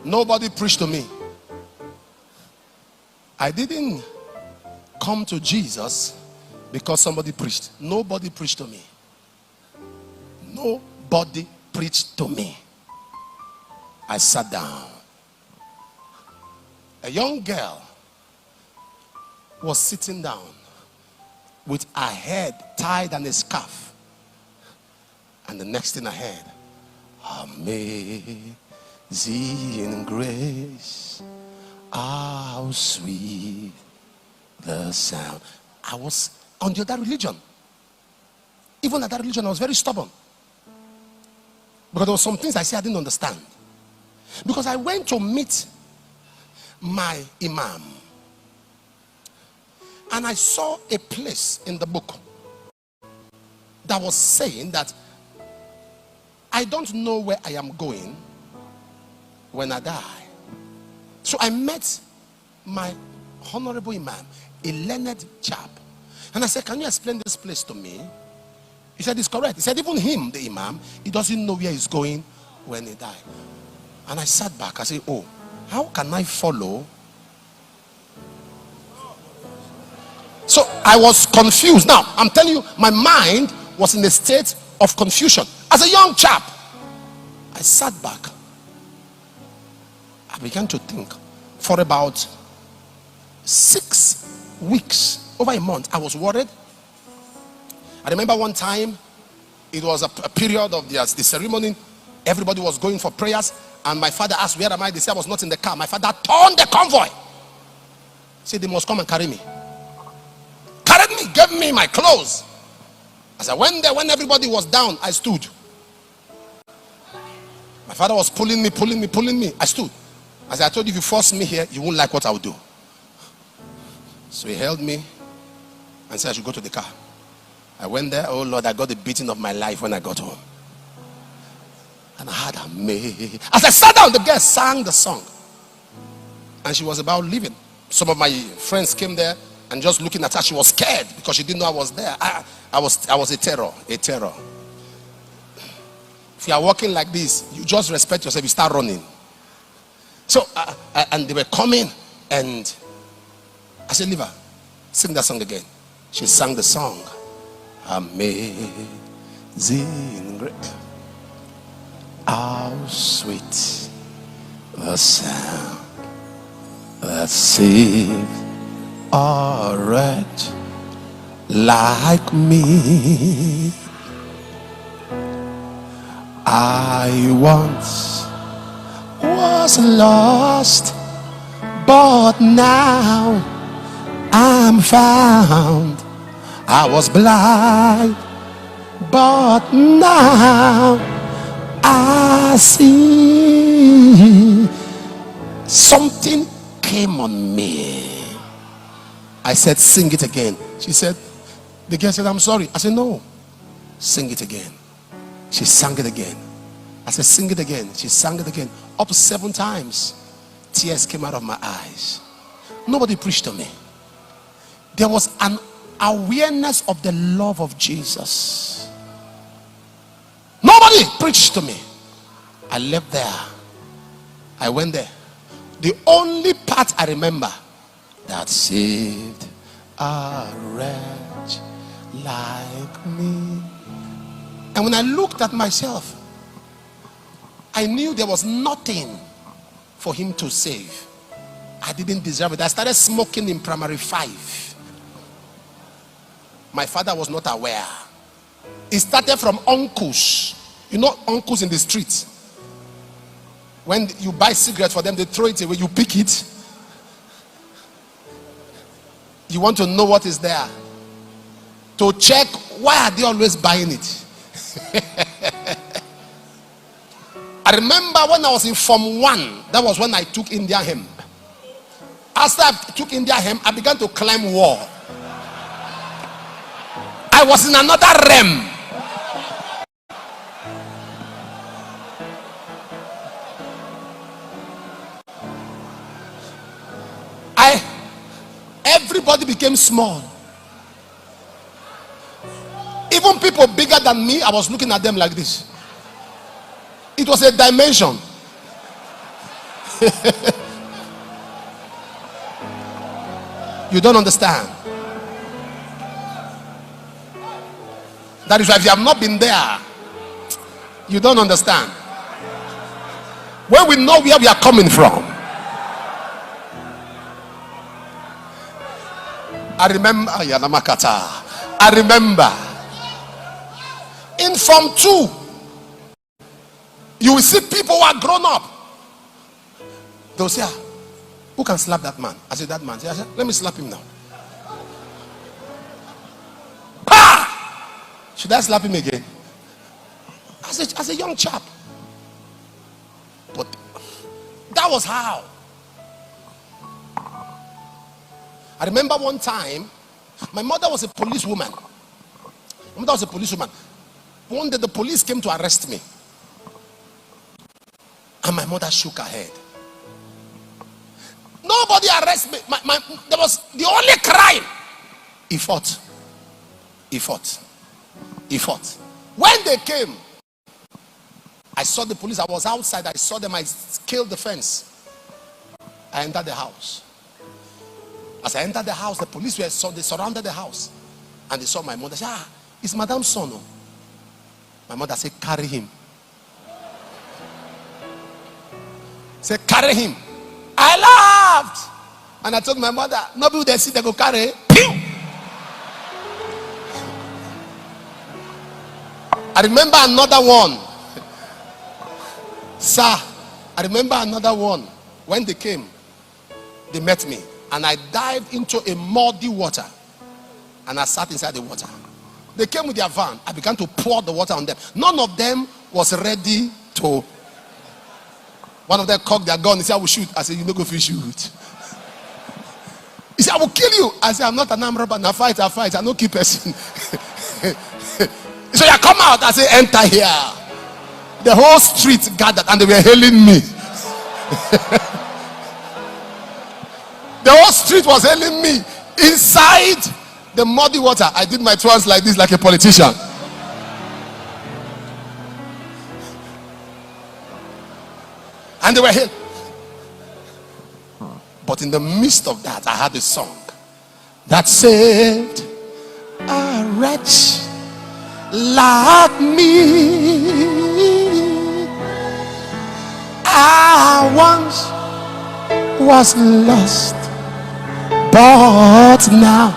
Nobody preached to me. I didn't come to Jesus because somebody preached. Nobody preached to me. Nobody preached to me. I sat down. A young girl was sitting down with her head tied and a scarf. And the next thing I heard, amazing grace, how sweet the sound. I was on the other religion. Even at that religion, I was very stubborn. Because there were some things I said I didn't understand. Because I went to meet my imam. And I saw a place in the book that was saying that I don't know where I am going when I die. So I met my honorable imam, a learned chap. And I said, can you explain this place to me? He said, it's correct. He said, even him, the imam, he doesn't know where he's going when he died. And I sat back. I said, oh, how can I follow? So I was confused. Now, I'm telling you, my mind was in a state of confusion. As a young chap, I sat back. I began to think. For about 6 weeks, over a month, I was worried. I remember one time, it was a period of the ceremony. Everybody was going for prayers. And my father asked, where am I? They said I was not in the car. My father turned the convoy. He said, they must come and carry me. Carried me, gave me my clothes. As I went there, when everybody was down, I stood. My father was pulling me. I stood. As I told you, if you force me here, you won't like what I will do. So he held me and said I should go to the car. I went there. Oh Lord, I got the beating of my life when I got home. And I had amazing. As I sat down, the girl sang the song. And she was about leaving. Some of my friends came there and just looking at her, she was scared because she didn't know I was there. I was a terror. If you are walking like this, you just respect yourself, you start running. So, and they were coming, and I said, leave her. Sing that song again. She sang the song. Amazing grace, how sweet the sound that saved a wretch like me. I once was lost, but now I'm found. I was blind, but now I see. Something came on me. I said, sing it again. She said, the girl said, I'm sorry. I said, no, sing it again. She sang it again. I said, sing it again. She sang it again. Up to 7 times. Tears came out of my eyes. Nobody preached to me. There was an awareness of the love of Jesus. Nobody preached to me. I left there. I went there. The only part I remember, that saved a wretch like me. And when I looked at myself, I knew there was nothing for him to save. I didn't deserve it. I started smoking in primary 5. My father was not aware. It started from uncles. You know uncles in the street. When you buy cigarettes for them, they throw it away. You pick it. You want to know what is there. To check, why are they always buying it? I remember when I was in Form 1, that was when I took India hemp. After I took India hemp, I began to climb wall. I was in another realm. Everybody became small. Even people bigger than me, I was looking at them like this. It was a dimension. You don't understand. That is why if you have not been there, you don't understand. When we know where we are coming from. I remember in Form 2, you will see people who are grown up. They'll say, who can slap that man? I said, that man. I said, let me slap him now. Ah! Should I slap him again? As a young chap. But that was how. I remember one time, my mother was a policewoman. My mother was a policewoman. One day the police came to arrest me. And my mother shook her head. Nobody arrested me. There was the only crime. He fought. He fought. He fought. When they came, I saw the police. I was outside. I saw them. I scaled the fence. I entered the house. As I entered the house, the police they surrounded the house. And they saw my mother. They said, it's Madame's son. Oh. My mother said, carry him. Say, carry him. I laughed. And I told my mother, nobody they see they go carry. Pew! I remember another one. Sir, I remember another one. When they came, they met me. And I dived into a muddy water. And I sat inside the water. They came with their van. I began to pour the water on them. None of them was ready to. One of them cocked their gun. He said, I will shoot. I said, you don't go for shoot. He said, I will kill you. I said, I'm not an armed robber. I fight. I no keep person. So you come out. I said, enter here. The whole street gathered and they were hailing me. The whole street was hailing me. Inside the muddy water, I did my twirls like this, like a politician. And they were hailing. But in the midst of that, I had a song that saved a wretch like me. I once was lost, but now